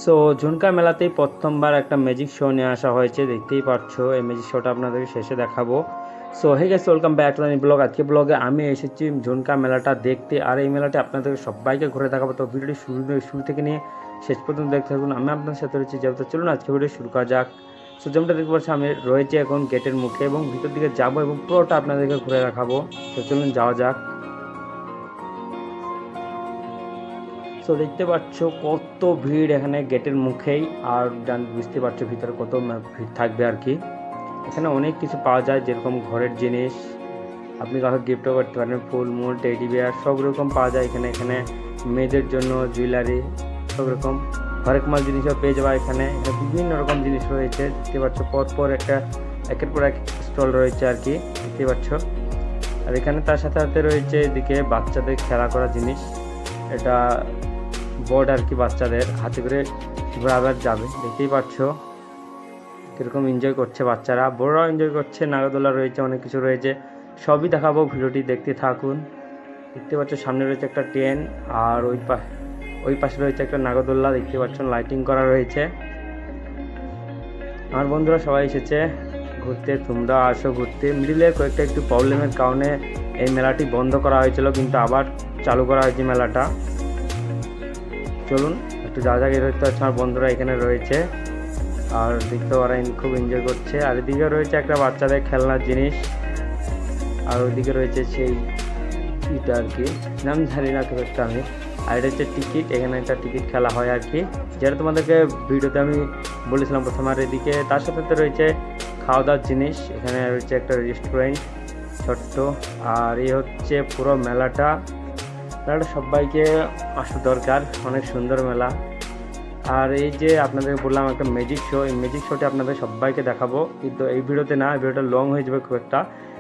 So Jhunka মেলাতেই প্রথমবার একটা ম্যাজিক শো নিয়ে আসা হয়েছে, দেখতেই পাচ্ছ। এই ম্যাজিক শোটা আপনাদেরকে শেষে দেখাবো। So hey guys, welcome back to the blog. আজকে ব্লগে আমি এসেছি ঝুনকা মেলাটা দেখতে, আর এই মেলাটি আপনাদের সবাইকে ঘুরে দেখাবো। তো ভিডিওটি শুরু থেকে নিয়ে শেষ পর্যন্ত দেখতে থাকুন। আমি আপনার সাথে রয়েছি, যেহেতু চলুন আজকে ভিডিও শুরু করা যাক। সো যেমনটা দেখতে পাচ্ছি, আমি রয়েছে এখন গেটের মুখে এবং ভিতর দিকে যাবো এবং পুরোটা আপনাদেরকে ঘুরে দেখাবো। তো চলুন যাওয়া যাক। সো দেখতে পাচ্ছ কত ভিড় এখানে গেটের মুখেই, আর বুঝতে পারছো ভিতরে কত ভিড় থাকবে আর কি। এখানে অনেক কিছু পাওয়া যায়, যেরকম ঘরের জিনিস, আপনি কাউকে গিফটও করতে পারেন, ফুল মূল টেডি বিয়ার সব রকম পাওয়া যায় এখানে। এখানে মেয়েদের জন্য জুয়েলারি, সব রকম হরেক মাল জিনিসও পেয়ে যাওয়া এখানে। বিভিন্ন রকম জিনিস রয়েছে, দেখতে পাচ্ছ পরপর একের পর এক স্টল রয়েছে আর কি, দেখতে পাচ্ছ। আর এখানে তার সাথে সাথে রয়েছে এদিকে বাচ্চাদের খেলা করা জিনিস, এটা বোর্ড আর কি, বাচ্চাদের হাতে করে ঘোরাবার যাবে, দেখতেই পাচ্ছ কীরকম এনজয় করছে বাচ্চারা, বড়রাও এনজয় করছে। নাগরদোলা রয়েছে, অনেক কিছু রয়েছে, সবই দেখাবো, ভিডিওটি দেখতে থাকুন। দেখতে পাচ্ছ সামনে রয়েছে একটা ট্রেন, আর ওই পাশে রয়েছে একটা নাগরদোলা, দেখতে পাচ্ছেন লাইটিং করা রয়েছে। আমার বন্ধুরা সবাই এসেছে ঘুরতে, তোমরা আসো ঘুরতে। মিডিলে কয়েকটা একটু প্রবলেমের কারণে এই মেলাটি বন্ধ করা হয়েছিল, কিন্তু আবার চালু করা হয়েছে মেলাটা। চলুন একটু যা যা দেখতে পাচ্ছি, আমার বন্ধুরা এখানে রয়েছে আর দেখতে ওরা খুব এনজয় করছে। আর এদিকে রয়েছে একটা বাচ্চাদের খেলনার জিনিস, আর ওইদিকে রয়েছে সেই ইটা আর কি, নাম জানি না খুব একটা আমি। আর এটা হচ্ছে টিকিট, এখানে একটা টিকিট খেলা হয় আর কি, যেটা তোমাদেরকে ভিডিওতে আমি বলেছিলাম প্রথমে। আর এদিকে তার সাথে রয়েছে খাওয়া দাওয়ার জিনিস, এখানে রয়েছে একটা রেস্টুরেন্ট ছোট্ট। আর এই হচ্ছে পুরো মেলাটা সবাইকে আসা দরকার, অনেক সুন্দর মেলা। আর এই যে আপনাদের বললাম একটা ম্যাজিক শো, এই ম্যাজিক শোটি আপনাদের সবাইকে দেখাবো, কিন্তু এই ভিডিওতে না, ভিডিওটা লং হয়ে যাবে খুব একটা,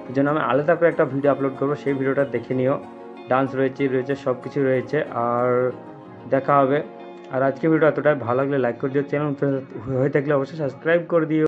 এই জন্য আমি আলাদা করে একটা ভিডিও আপলোড করবো, সেই ভিডিওটা দেখে নিও। ডান্স রয়েছে সব কিছু রয়েছে, আর দেখা হবে। আর আজকে ভিডিও এতটাই ভালো লাগলে লাইক করে দিও, চ্যানেল হয়ে থাকলে অবশ্যই সাবস্ক্রাইব করে দিও।